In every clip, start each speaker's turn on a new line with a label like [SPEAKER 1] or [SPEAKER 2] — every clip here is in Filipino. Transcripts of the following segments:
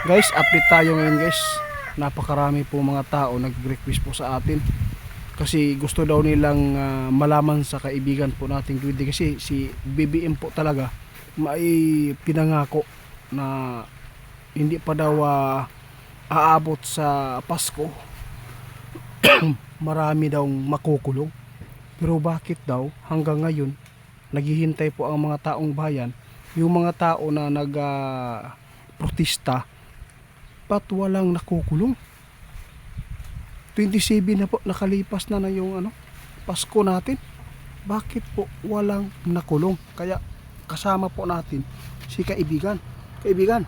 [SPEAKER 1] Guys, update tayo ngayon guys. Napakarami po mga tao nag-request po sa atin. Kasi gusto daw nilang malaman sa kaibigan po nating Dwidi. Kasi si BBM po talaga may pinangako na hindi pa daw aabot sa Pasko. Marami daw makukulong. Pero bakit daw hanggang ngayon naghihintay po ang mga taong bayan, yung mga tao na protesta, ba't walang nakukulong? 27 na po, nakalipas na yung Pasko natin. Bakit po walang nakulong? Kaya kasama po natin si kaibigan. Kaibigan,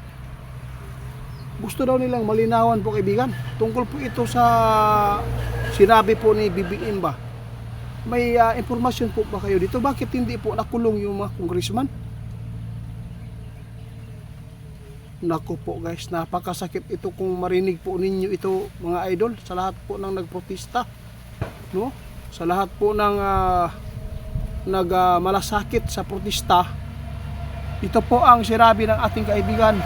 [SPEAKER 1] gusto daw nilang malinawan po kaibigan. Tungkol po ito sa sinabi po ni BBM ba? May impormasyon po ba kayo dito? Bakit hindi po nakulong yung mga congressman? Naku po guys, napakasakit ito kung marinig po ninyo ito mga idol, sa lahat po ng nagprotesta, no? Sa lahat po ng malasakit sa protesta. Ito po ang sinabi ng ating kaibigan.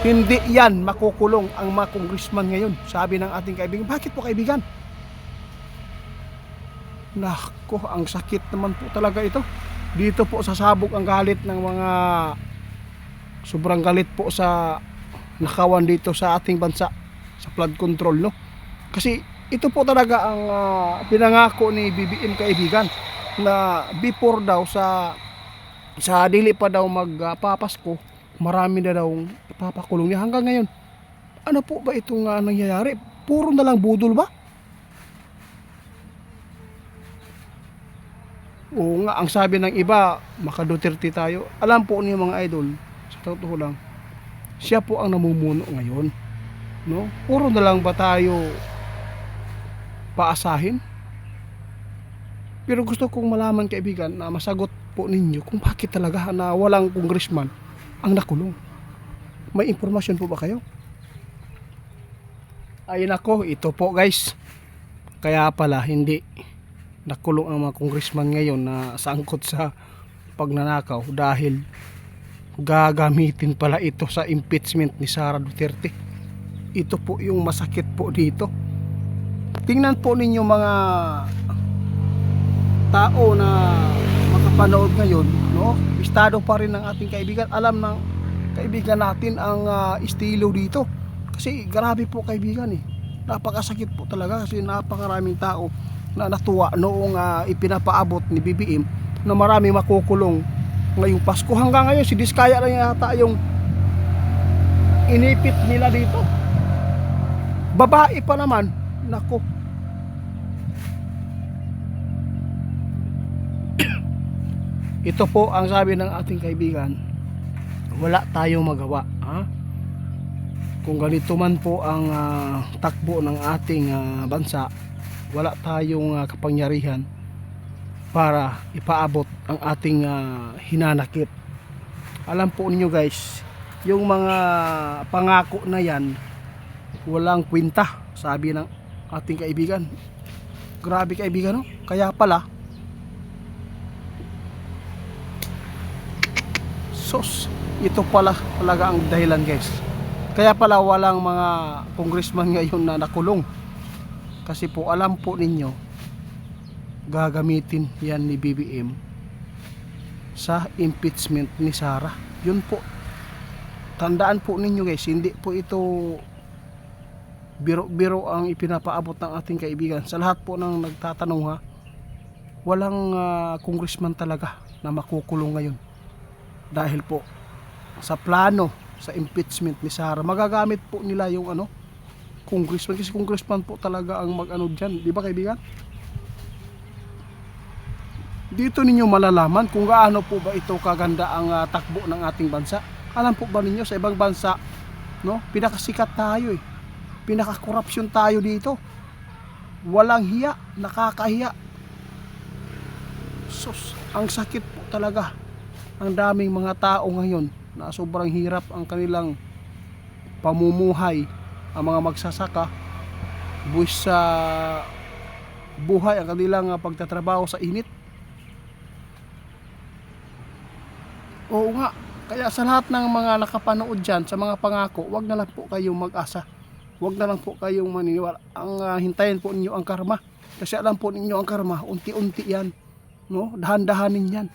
[SPEAKER 1] Hindi yan makukulong ang mga congressman ngayon, sabi ng ating kaibigan. Bakit po kaibigan? Naku, ang sakit naman po talaga ito. Dito po sasabog ang galit ng mga sobrang galit po sa nakawan dito sa ating bansa sa flood control, no? Kasi ito po talaga ang pinangako ni BBM kaibigan, na before daw sa dili pa daw magpapasko, marami na daw ipapakulong niya. Hanggang ngayon, ano po ba itong nangyayari? Puro na lang budol ba? Oo nga, ang sabi ng iba, maka Duterte tayo. Alam po niyo mga idol, totoo lang, siya po ang namumuno ngayon, no? Puro na lang ba tayo paasahin? Pero gusto kong malaman kaibigan, na masagot po ninyo kung bakit talaga na walang congressman ang nakulong. May impormasyon po ba kayo? Ay nako, ito po guys, kaya pala hindi nakulong ang mga congressman ngayon na sangkot sa pagnanakaw dahil gagamitin pala ito sa impeachment ni Sara Duterte. Ito po yung masakit po dito. Tingnan po ninyo mga tao na makapanood ngayon, no? Estado pa rin ng ating kaibigan. Alam ng kaibigan natin ang estilo dito. Kasi grabe po kaibigan eh. Napakasakit po talaga kasi napakaraming tao na natuwa noong ipinapaabot ni BBM na marami makukulong ngayong Pasko. Hanggang ngayon si Diskaya lang yata yung inipit nila dito. Babae pa naman. Nako, ito po ang sabi ng ating kaibigan, wala tayong magawa, ha? Kung ganito man po ang takbo ng ating bansa, wala tayong kapangyarihan para ipaabot ang ating hinanakit. Alam po niyo guys, yung mga pangako na yan walang kwenta, sabi ng ating kaibigan. Grabe kaibigan, no? Kaya pala ito pala talaga ang dahilan guys. Kaya pala walang mga congressman ngayon na nakulong. Kasi po alam po ninyo, gagamitin yan ni BBM sa impeachment ni Sara. Yun po, tandaan po ninyo guys, hindi po ito biro-biro ang ipinapaabot ng ating kaibigan. Sa lahat po ng nagtatanong ha, walang congressman talaga na makukulong ngayon dahil po sa plano sa impeachment ni Sara. Magagamit po nila yung congressman, kasi congressman po talaga ang dyan, di ba kaibigan? Dito ninyo malalaman kung gaano po ba ito kaganda ang takbo ng ating bansa. Alam po ba ninyo sa ibang bansa, no, pinakasikat tayo eh, pinakakorupsyon tayo dito, walang hiya, nakakahiya. Ang sakit po talaga. Ang daming mga tao ngayon na sobrang hirap ang kanilang pamumuhay, ang mga magsasaka, buwis sa buhay ang kanilang pagtatrabaho sa init. Oo nga, kaya Kaya sa lahat ng mga nakapanood dyan, sa mga pangako, wag na lang po kayong mag-asa. Wag na lang po kayong maniniwala. Ang hintayin po ninyo ang karma. Kasi alam po ninyo ang karma, unti-unti yan. No? Dahan-dahanin yan.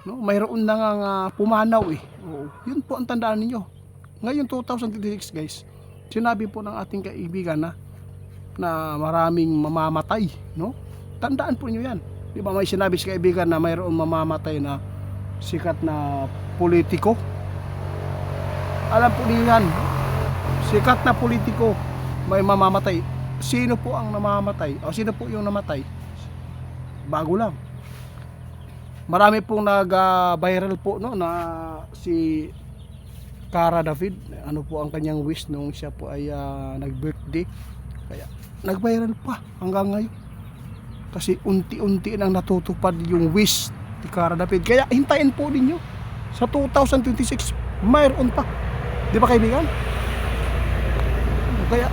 [SPEAKER 1] No? Mayroon na nga pumanaw eh. Oo. Yun po ang tandaan ninyo. Ngayon 2026 guys, sinabi po ng ating kaibigan na maraming mamamatay. No? Tandaan po niyo yan. Di ba may sinabi si kaibigan na mayroon mamamatay na sikat na politiko? Alam po niyo yan. Sikat na politiko may mamamatay. Sino po ang namamatay? O sino po yung namatay? Bago lang. Marami pong nag-viral po no na si Cara David, ano po ang kanyang wish nung siya po ay nag-birthday. Kaya nag-viral pa hanggang ngayon. Kasi unti-unti nang natutupad yung wish ni Cara David. Kaya hintayin po ninyo. Sa 2026 mayroon pa. Di ba kaibigan? Kaya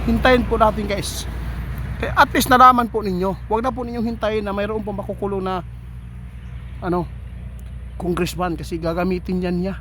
[SPEAKER 1] hintayin po natin guys. Kaya at least nalaman po ninyo. Huwag na po ninyong hintayin na mayroon po makukulong na congressman kasi gagamitin yan niya